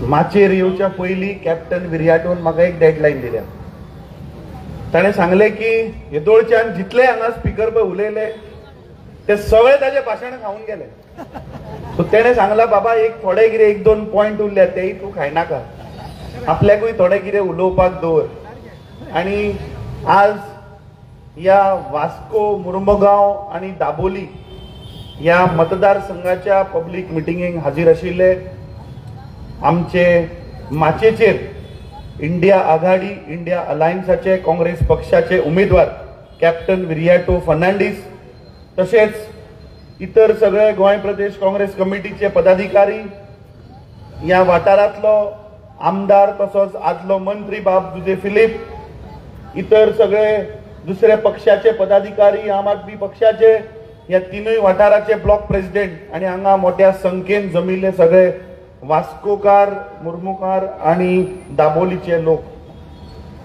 माचेर येवच्या पयलीं कॅप्टन विर्याटोन म्हाका एक डेडलायन दिल्या. ताणें सांगलें की येदोळच्यान जितले हांगा स्पीकर पळय उलयले ते सगळे ताजे भाशण खावन गेले. सो तेणें सांगला बाबा एक थोडे कितें एक दोन पॉयंट उरल्या तेय तूं खायनाका, आपल्याकूय थोडे कितें उलोवपाक दवर. आनी आज ह्या वास्को, मुर्मुगांव आनी दाबोली ह्या मतदारसंघाच्या पब्लीक मिटिंगेक हाजीर आशिल्ले आमचे माचयेचेर इंडिया आघाडी, इंडिया अलायन्साचे काँग्रेस पक्षाचे उमेदवार कॅप्टन विर्याटो फर्नांडीस, तशेंच इतर सगळे गोंय प्रदेश काँग्रेस कमिटीचे पदाधिकारी, ह्या वाठारांतलो आमदार तसोच आदलो मंत्री बाब जुजे फिलीप, इतर सगळे दुसरे पक्षाचे पदाधिकारी, आम आदमी पक्षाचे, ह्या तिनूय वाठाराचे ब्लॉक प्रेसिडेंट आनी हांगा मोठ्या संख्येन जमिल्ले सगळे वास्कोकार, मुर्मुकार आनी दाबोलीचे लोक.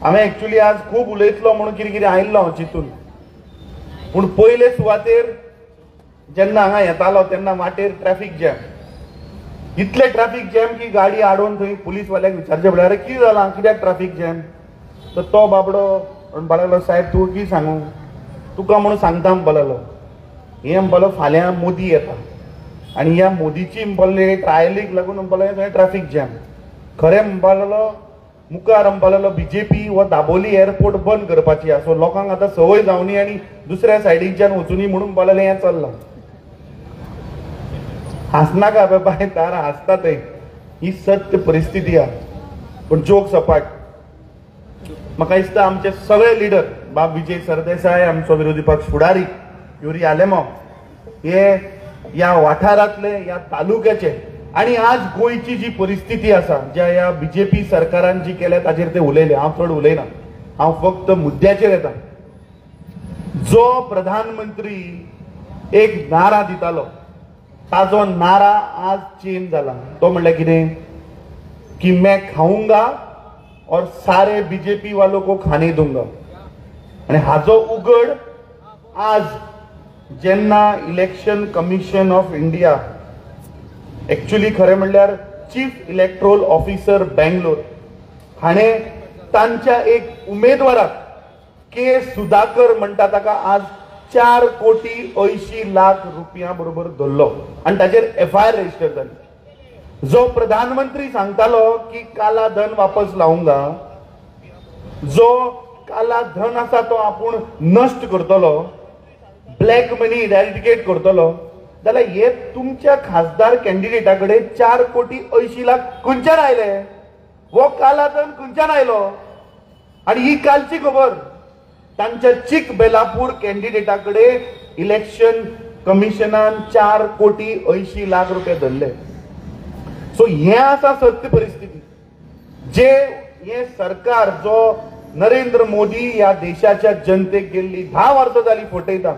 हांवें एक्चुअली आज खूब उलयतलो म्हणून कितें कितें आयिल्लो हांव चिंतून, पूण पयले सुवातेर जेन्ना हांगा येतालो तेन्ना वाटेर ट्रॅफिक जॅम, इतले ट्रॅफिक जॅम की गाडी आडोवन थंय पुलीसवाल्याक विचारचे पडलें, अरे कितें जालां, कित्याक ट्रॅफिक जॅम? तर तो बाबडो म्हणपाक साहेब तूं कितें सांगू, तुका म्हणून सांगता म्हणपाक हे म्हणपाक फाल्यां मोदी येता आनी ह्या मोदीची म्हणपाले ट्रायलीक लागून म्हणपाले थंय ट्रॅफिक जॅम. खरें म्हणपाक मुखार म्हणपाक बीजेपी हो दाबोली एअरपोर्ट बंद करपाची आसा. सो लोकांक आतां संवय जावनी आनी दुसऱ्या सायडीच्यान वचुनी म्हणून म्हणपाक हें चल्लां. हांसनाका बाबा, तार हांसता थंय, ही सत्य परिस्थिती आहा. पूण जोक सपाट, म्हाका दिसता आमचे सगळे लिडर, बाब विजय सरदेसाय आमचो विरोधी पक्ष फुडारी युरी आलेमो, हे ह्या वाठारांतले, ह्या तालुक्याचे आनी आज गोंयची जी परिस्थिती आसा, ज्या ह्या बीजेपी सरकारान जी केल्या ताचेर ते उलयले. हांव चड उलयना, हांव फक्त मुद्द्याचेर येता. जो प्रधानमंत्री एक नारा दितालो ताजो नारा आज चेंज जाला. तो म्हणल्यार कितें की मैं खाऊंगा और सारे बीजेपी वालों को खाने दूंगा. आणि हाजो उगड आज जेन्ना election commission of India, actually खरें म्हणल्यार चीफ इलेक्ट्रोल ऑफिसर बेंगलोर, हाणें तांच्या एक उमेदवाराक के सुधाकर म्हणटा ताका आज 4,80,00,000 रुपया बरोबर धरलो आनी ताचेर FIR रजिस्टर जाली. जो प्रधानमंत्री सांगतालो की काला धन वापस लावूंगा, जो काला धन आसा तो आपूण नष्ट करतलो, ब्लॅक मनी इरॅडिकेट करतलो, जाल्यार हे तुमच्या खासदार कॅन्डिडेटा कडेन 4,80,00,000 खंयच्यान आयले? हो काला धन खंयच्यान आयलो? आणि ही कालची खबर, तांच्या चिक बेलापूर कॅन्डिडेटा कडेन इलेक्शन कमिशनान 4,80,00,000 रुपया धरले. सो हे आसा सत्य परिस्थिती. जे हे सरकार जो नरेंद्र मोदी ह्या देशाच्या जनतेक गेल्ली 10 वर्सां जाली फटयता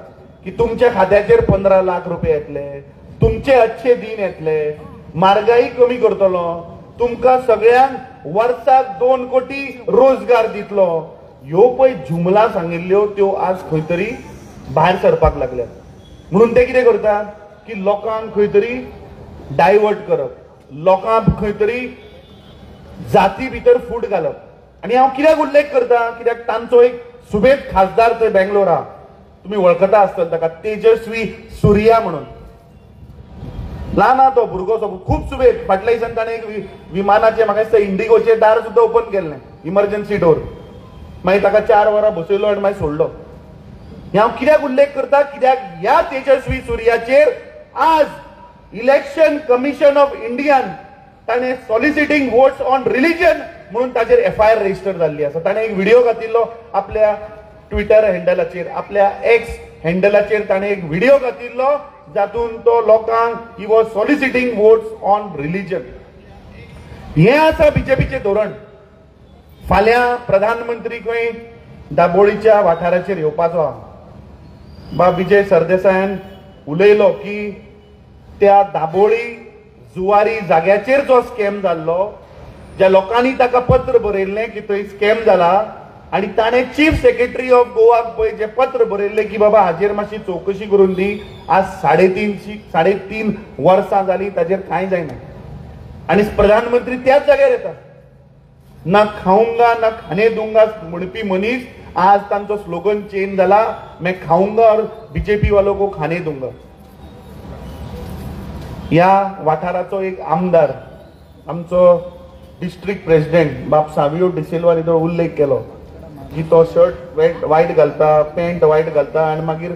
की तुमच्या खात्याचेर 15 लाख रुपये येतले, तुमचे अच्छे दिन येतले, म्हारगाई कमी करतलो, तुमकां सगळ्यांक वर्साक 2 कोटी रोजगार दितलो, ह्यो पळय जुमला सांगिल्ल्यो त्यो आज खंय तरी भायर सरपाक लागल्यात. म्हणून ते कितें करतात की लोकांक खंय तरी डायवर्ट करप, लोकांक खंय तरी जाती भितर फूट घालप. आणि हांव कित्याक उल्लेख करता, कित्याक तांचो एक सुबेज खासदार थंय बेंगलोर आहा, तुम्ही वळखता आसतले ताका, तेजस्वी सुर्या म्हणून. ल्हान तो भुरगो खूब सुबेज. फाटल्या दिसान ताणें एक विमानाचे म्हाका दिसता इंडिगोचे दार सुद्दां ओपन केल्लें, इमर्जन्सी डोर. मागीर ताका 4 वरां बसयलो आनी मागीर सोडलो. हे हांव कित्याक उल्लेख करता, कित्याक ह्या तेजस्वी सुर्याचेर आज इलेक्शन कमिशन ऑफ इंडियान ताणें सॉलिसिटींग वोट्स ऑन रिलिजन म्हणून ताचेर FIR रजिस्टर जाल्ली आसा. ताणें एक व्हिडिओ घातिल्लो आपल्या ट्विटर हँडलाचेर, आपल्या X हँडलाचेर ताणें एक व्हिडिओ घातिल्लो जातून तो लोकांक he was soliciting votes on religion. हे आसा बीजेपीचे धोरण. फाल्यां प्रधानमंत्री खंय दाबोळीच्या वाठाराचेर येवपाचो आहा. बा विजय सरदेसायान उलयलो की त्या दाबोळी जुवारी जाग्याचेर जो स्कॅम जाल्लो, ज्या लोकांनी ताका पत्र बरयल्लें की थंय स्कॅम जाला, आणि ताणें चीफ सेक्रेटरी ऑफ गोवाक पळय जे पत्र बरयल्लें की बाबा हाजेर मातशी चौकशी करून दी. आज 3.5 वर्सां जाली ताजेर कांय जायना. आणि प्रधानमंत्री त्याच जाग्यार येतात. ना खाऊंगा ना खाने दूंगा म्हणपी मनीस आज तांचो स्लोगन चेंज जाला, मैं खाऊंगा और बीजेपी वालों को खाने दूंगा. या वाठाराचो एक आमदार आमचो डिस्ट्रिक्ट प्रेसिडेंट बाब सावियो डिसिल्वानी तो उल्लेख केलो की तो शर्ट वायट घालता, पॅन्ट वायट घालता आणि मागीर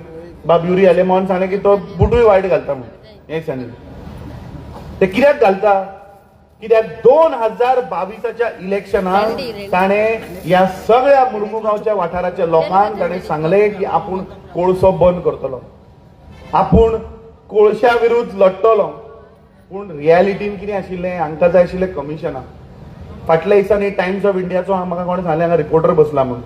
बाब युरी आलेमोन सांगले की तो बुटूय वायट घालता म्हणून. हे सांगले ते कित्याक घालता, कित्याक 2022च्या इलेक्शनात ताणे या सगळ्या मुरमुगांवच्या वाठाराच्या लोकांक ताणे सांगले की आपण कोळसो बंद करतलो, आपण कोळशा विरुद्ध लढतलो. पूण रियालिटीन कितें आशिल्लें, हांकां जाय आशिल्लें कमिशनां. फाटल्या दिसांनी टायम्स ऑफ इंडियाचो म्हाका कोणें सांगलें हांगा रिपोर्टर बसला म्हणून.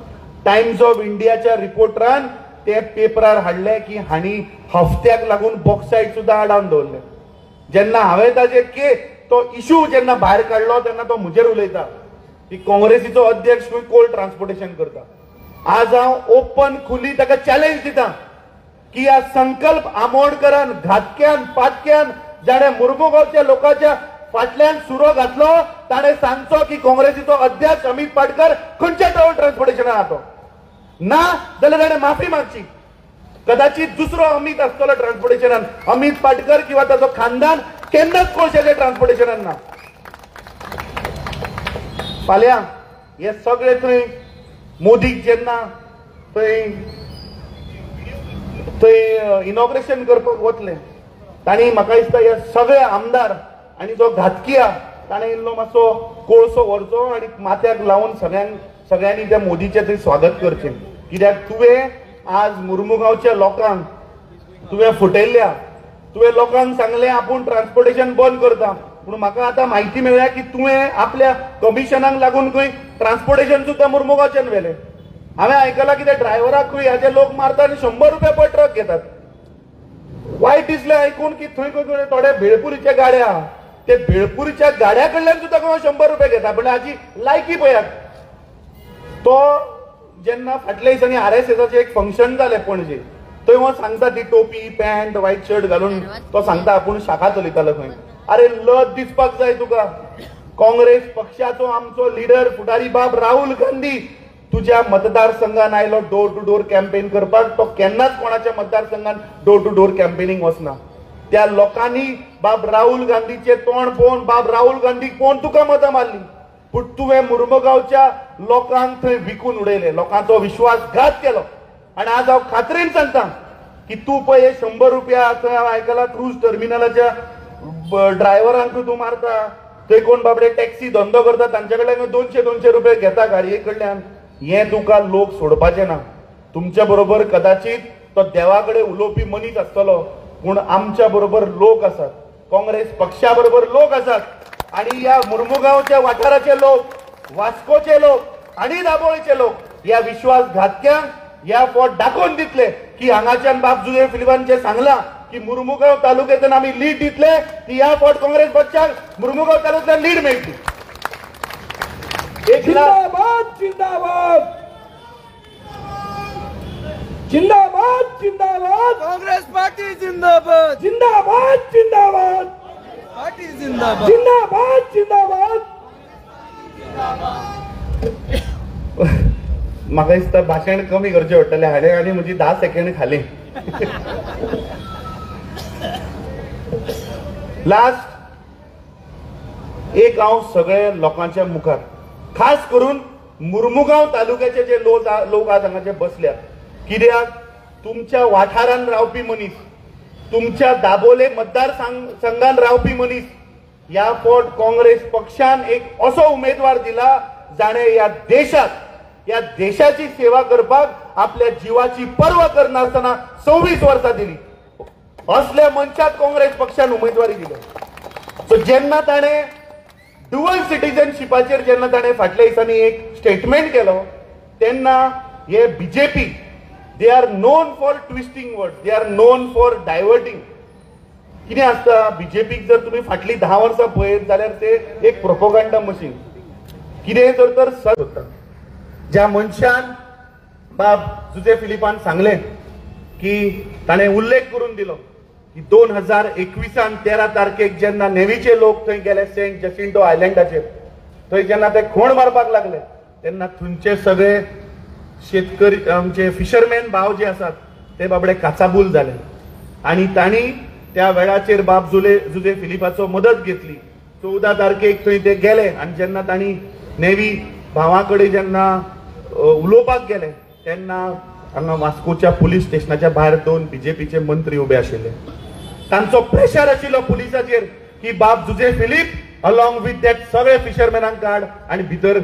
टायम्स ऑफ इंडियाच्या रिपोर्टरान ते पेपरार हाडले की हांणी हफ्त्याक लागून बॉक्सायट सुद्दां आडावन दवरले. जेन्ना हांवें ताजे तो इशू जेन्ना भायर काडलो तेन्ना तो म्हजेर उलयता की काँग्रेसीचो अध्यक्ष खंय कोल ट्रान्सपोर्टेशन करता. आज हांव ओपन खुली ताका चॅलेंज दिता की ह्या संकल्प आमोणकरान घातक्यान पातक्यान जाणे मुरमुगांवच्या लोकांच्या फाटल्यान सुरो घातलो ताणे सांगचो की काँग्रेसीचो अध्यक्ष अमित पाटकर खंयच्या ट्रॅव्हल ट्रान्सपोर्टेशनान आहातो ना जाल्यार ताणे माफी मागची. कदाचित दुसरो अमित आसतलो ट्रान्सपोर्टेशनान, अमित पाटकर किंवा ताचो खानदान केन्नाच कोळशाच्या ट्रान्सपोर्टेशनान ना. फाल्यां हे सगळे थंय मोदीक जेन्ना थंय इनॉग्रेशन करपाक वतले तांणी म्हाका दिसता हे सगळे आमदार आनी जो घातकी आहा ताणें इल्लो मातसो कोळसो व्हरचो आनी माथ्याक लावन सगळ्यांनी त्या मोदीचें थंय स्वागत करचें. कित्याक तुवें आज मुरमुगांवच्या लोकांक तुवें फुटयल्ल्या, तुवें लोकांक सांगलें आपूण ट्रान्सपोर्टेशन बंद करता. पूण म्हाका आतां म्हायती मेळ्ळ्या की तुवें आपल्या कमिशनाक लागून खंय ट्रान्सपोर्टेशन सुद्दां मुरमुगांवच्यान व्हेलें. हांवें आयकलां की ते ड्रायव्हराक खंय हाचे लोक मारता आनी 100 रुपया पर ट्रक घेतात. वायट दिसलें आयकून की थंय खंय थोडे भेळपुरीचे गाडे आहा, ते भेळपुरीच्या गाड्या कडल्यान सुद्दां कोण 100 रुपया घेता. पण हाची लायकी पळयात. तो जेन्ना फाटल्या दिसांनी RSSचे एक फंक्शन जालें पणजे, थंय हो सांगता ती टोपी पॅन्ट व्हाईट शर्ट घालून तो सांगता आपूण शाखा चलयतालो खंय. अरे लज दिसपाक जाय तुका. काँग्रेस पक्षाचो आमचो लिडर फुडारी बाब राहुल गांधी तुझ्या मतदारसंघान आयलो डोर टू डोर कॅम्पेन करपाक. तो केन्नाच कोणाच्या मतदारसंघान डोर टू डोर कॅम्पेनिंग वचना. त्या लोकांनी बाब राहुल गांधीचे तोंड पळोवन बाब राहुल गांधीक पळोवन तुका मतां मारली. पूण तुवें मुरमुगांवच्या लोकांक थंय विकून उडयले, लोकांचो विश्वासघात केलो. आनी आज हांव खात्रेन सांगता की तूं पळय हे 100 रुपया थंय हांव आयकलां क्रूज टर्मिनलाच्या ड्रायव्हरांक तूं मारता. थंय कोण बाबडे टॅक्सी धंदो करता तांचे कडल्यान 200 रुपया घेता गाडये कडल्यान. हें तुका लोक सोडपाचे ना. तुमच्या बरोबर कदाचित तो देवा कडेन उलोवपी मनीस आसतलो, पूण आमच्या बरोबर लोक आसात, काँग्रेस पक्षा बरोबर लोक आसात. आणि या मुरमुगांवच्या वाठाराचे लोक, वास्कोचे लोक आणि दाबोळेचे लोक या विश्वासघातक्यांक या फावट दाखोवन दितले की हांगाच्यान बाब जुये फिल्बांचे सांगला की मुरमुगांव तालुक्यातून आम्ही लीड दितले ती या फावट काँग्रेस पक्षाक मुरमुगांव तालुक्यात लीड मेळटली. जिंदाबाद जिंदाबाद जिंदाबाद जिंदाबाद कांग्रेस पार्टी जिंदाबाद जिंदाबाद जिंदाबाद पार्टी जिंदाबाद जिंदाबाद जिंदाबाद. म्हाका दिसता भाशण कमी करचें पडटलें. हाडे आनी म्हजी 10 सेकंड खाली. लास्ट एक हांव सगळ्या लोकांच्या मुखार खास करून मुरमुगांव तालुक्याचे जे लोक आज हांगाचे बसल्यात, कित्याक तुमच्या वाठारान रावपी मनीस, तुमच्या दाबोले मतदारसंघान रावपी मनीस या फावट काँग्रेस पक्षान एक असो उमेदवार दिला जाणे या देशाची सेवा करपाक आपल्या जीवाची पर्वा करनासतना 26 वर्सां दिली. असल्या मनशाक काँग्रेस पक्षान उमेदवारी दिली. सो जेन्ना ताणे ड्युअल सिटीजनशिपाचेर जेन्ना ताणे फाटल्या दिसांनी एक स्टेटमेंट केलो तेन्ना हे BJP they are known for twisting words, they are known for diverting. कितें आसता बीजेपीक जर तुम्ही फाटली 10 वर्सां पळयत जाल्यार ते एक प्रोपोगंडा मशीन. कितें तर सत होता. ज्या मनशान बाब जुजे फिलिपान सांगले की ताणे उल्लेख करून दिलो की 2021 13 तारखेक जेन्ना नेव्हीचे लोक थंय गेले सेंट जसिंटो आयलँडाचेर, थंय जेन्ना ते खोण मारपाक लागले तेन्ना थंयचे सगळे शेतकरी आमचे फिशरमॅन भाव जे आसात ते बाबडे काचाबूल झाले आणि तांणी त्या वेळाचेर बाब जुजे फिलिपाचो मदत घेतली. 14 तारखेक थंय ते गेले आणि जेन्ना तांणी नेव्ही भावा कडेन जेन्ना उलोवपाक गेले तेन्ना हांगा वास्कोच्या पुलीस स्टेशनाच्या भायर 2 बीजेपीचे मंत्री उबे आशिल्ले. तांचो प्रेशर आशिल्लो पुलिसाचेर की बाब Jose Philip along with that सगळे फिशरमॅनांक काड आणि भितर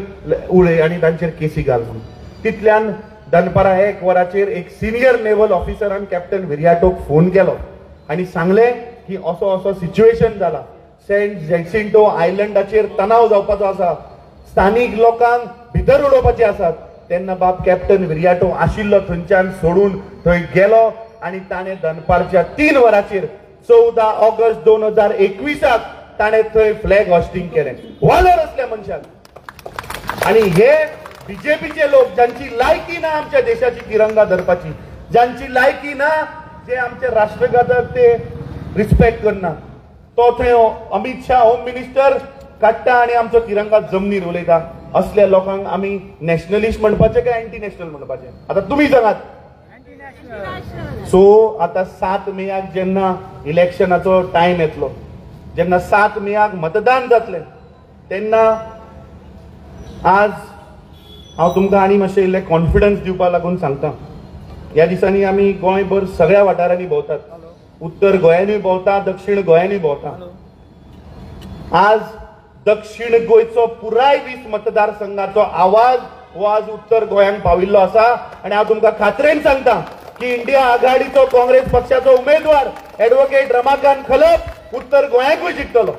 उडय आणि तांचेर केसी घाल म्हणून. तितल्यान दनपारां 1 वराचेर एक सिनियर नेव्हल ऑफिसरान कॅप्टन विरियाटोक फोन केलो आणि सांगले की असो असो सिच्युएशन जाला, सेंट जॅक्सिंटो आयलँडाचेर तणाव जावपाचो आसा, स्थानिक लोकांक भितर उडोवपाचे आसात. तेन्ना बाब कॅप्टन विरियाटो आशिल्लो थंयच्यान सोडून थंय गेलो आणि ताणें दनपारच्या 3 वरांचेर 14 ऑगस्ट 2021 ताणें थंय फ्लॅग हॉस्टिंग केलें. वालोर असल्या मनशाक. आणि हे बीजेपीचे लोक ज्यांची लायकी ना आमच्या देशाची तिरंगा धरपाची, ज्यांची लायकी ना, जे आमचे राष्ट्रघातक ते रिस्पेक्ट करना, तो थंय अमित शाह होम मिनिस्टर काडटा आणि आमचो तिरंगा जमनीर उलयता. असल्या लोकांक आमी नॅशनलिस्ट म्हणपाचे काय अँटी नॅशनल म्हणपाचे? आता तुम्ही सांगात. सो आता 7 मेक जेन्ना इलेक्शनाचो टाइम येतलो, जेन्ना 7 मेक मतदान जातले तेन्ना आज हांव तुमकां आनी मातशें इल्लें कॉन्फिडन्स दिवपा लागून सांगता. ह्या दिसांनी आमी गोंयभर सगळ्या वाठारांनी भोंवतात, उत्तर गोंयानूय भोंवता, दक्षिण गोंयानूय भोंवता. आज दक्षिण गोंयचो पुराय 20 मतदारसंघाचो आवाज हो आज उत्तर गोंयांक पाविल्लो आसा आणि हांव तुमकां खात्रेन सांगता की इंडिया आघाडीचो काँग्रेस पक्षाचो उमेदवार ॲडव्होकेट रमाकांत खलप उत्तर गोंयांकूय जिखतलो.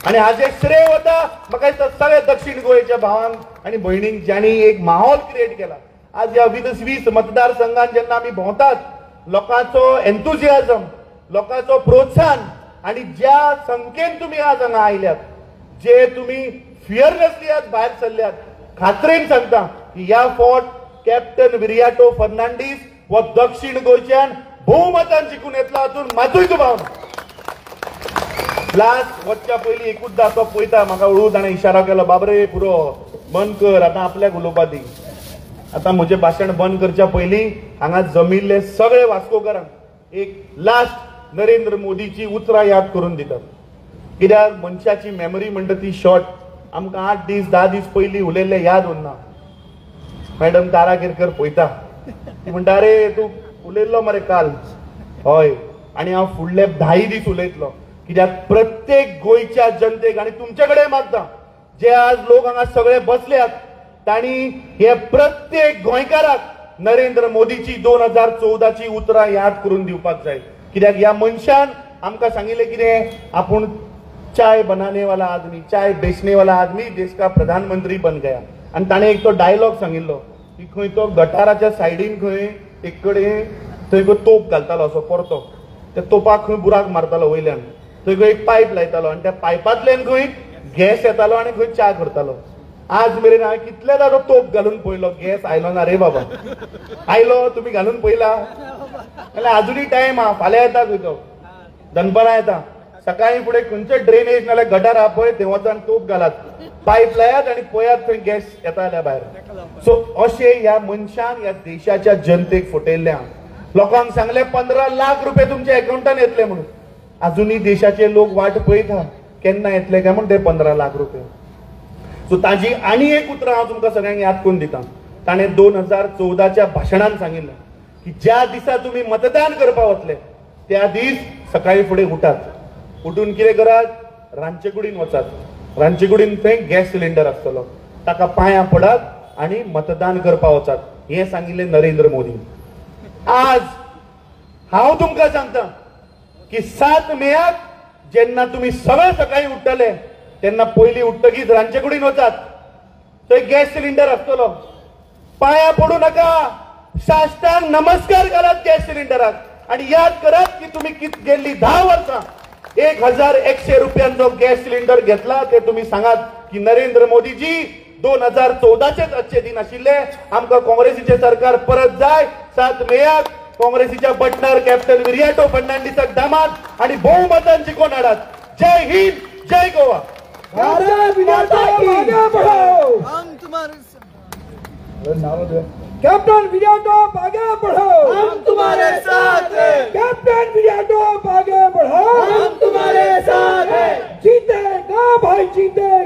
आणि हाजे श्रेय वता म्हाका दिसता सगळ्या दक्षिण गोंयच्या भावांक आणि भयणींक ज्यांनी एक माहोल क्रिएट केला. आज ह्या 20 मतदारसंघात जेन्ना आमी भोंवतात, लोकांचो एन्थुजियाझम, लोकांचो प्रोत्साहन आणि ज्या संख्येन तुम्ही आज हांगा आयल्यात, जे तुम्ही फियरलेसली आज भायर सरल्यात, खात्रेन सांगता की ह्या फावट कॅप्टन विरियाटो फर्नांडीस व दक्षिण गोंयच्यान भोवमतान जिखून येतलो हातून मातूय दुबाव ना. लास्ट वचच्या पयलीं एकूचदा असो पळयता, म्हाका हळू ताणें इशारो केलो, बाबरे पुरो बंद कर, आतां आपल्याक उलोवपा दी. आतां म्हजें भाशण बंद करच्या पयलीं हांगा जमिल्ले सगळे वास्कोकारांक एक लास्ट नरेंद्र मोदीची उतरां याद करून दितात. कित्याक मनशाची मेमरी म्हणटा ती शॉर्ट. आमकां 8 दीस 10 दीस पयलीं उलयल्ले याद उरना. मॅडम तारा केरकर पळयता, ती म्हणटा अरे तूं उलयल्लो मरे काल. हय, आनी हांव फुडले 10 दीस उलयतलो. कित्याक प्रत्येक गोंयच्या जनतेक आनी तुमचे कडेन मागता, जे आज लोक हांगा सगळे बसल्यात, तांणी हे प्रत्येक गोंयकाराक नरेंद्र मोदीची 2014ची उतरां याद करून दिवपाक जाय. कित्याक ह्या मनशान आमकां सांगिल्लें कितें, आपूण चाय बनाने वाला आदमी, चाय बेचने वाला आदमी देश का प्रधानमंत्री बन गया. आणि ताणें एक तो डायलॉग सांगिल्लो की खंय तो गटाराच्या सायडीन खंय एक कडेन थंय तोप घालतालो असो परतो, त्या तोपाक खंय बुराक मारतालो वयल्यान, थंय खंय एक पायप लायतालो आणि त्या पायपांतल्यान खंय गॅस येतालो आणि खंय च्या करतालो. आज मेरेन हांवें कितलेदा तो तोप घालून पळयलो, गॅस आयलो ना रे बाबा. आयलो, तुम्ही घालून पळयला जाल्यार अजूनय टायम हा. फाल्यां येता खंय तो, दनपारां येता. सकाळी फुडें खंयचो ड्रेनेज नाल्यार गटार आहा पळय थंय वचान तोप घालात, पायप लायात आणि पळयात थंय गॅस येता जाल्यार भायर. सो अशें ह्या मनशान ह्या देशाच्या जनतेक फटयल्लें. लोकांक सांगले 15 लाख रुपये तुमच्या अकाउंटान येतले म्हणून. अजूनय देशाचे लोक वाट पळयता केन्ना येतले काय म्हणून ते 15 लाख रुपये. सो ताजी आनी एक उतरां हांव तुमकां सगळ्यांक याद करून दिता. ताणें 2014च्या भाशणान सांगिल्लें की ज्या दिसा तुम्ही मतदान करपा वतले त्या दीस सकाळी फुडें उठात, उठून कितें करात, रांदचे कुडीन वचात. रांदचे कुडीन थंय गॅस सिलिंडर आसतलो, ताका पांयां पडात आणि मतदान करपा वचात. हें सांगिल्लें नरेंद्र मोदी. आज हांव तुमकां सांगता की 7 मेक जेन्ना तुम्ही सगळे सकाळी उठतले तेन्ना पयलीं उठतकीच रांदचे कुडीन वचात, थंय गॅस सिलिंडर आसतलो. पांयां पडू नाका, साश्टांग नमस्कार करात गॅस सिलिंडराक आणि याद करात की तुम्ही गेल्ली 10 वर्सां 1100 रुपयांचो गॅस सिलिंडर घेतला. ते तुम्ही सांगात की नरेंद्र मोदीजी 2014चेच अच्छे दिन आशिल्ले, आमकां काँग्रेसीचे सरकार परत जाय. 7 मेक काँग्रेसीच्या बटणार कॅप्टन विरियाटो फर्नांडिसाक दामात आणि बहुमतान जिखून हाडात. जय हिंद, जय गोवा. भारत माता की आगे बढ़ो. हम तुम्हारे कैप्टन विराटो आगे बढ़ो. हम तुम्हारे साथ हैं. कैप्टन विराटो आगे बढ़ो. हम तुम्हारे साथ हैं. जीतेगा भाई, जीतेगा.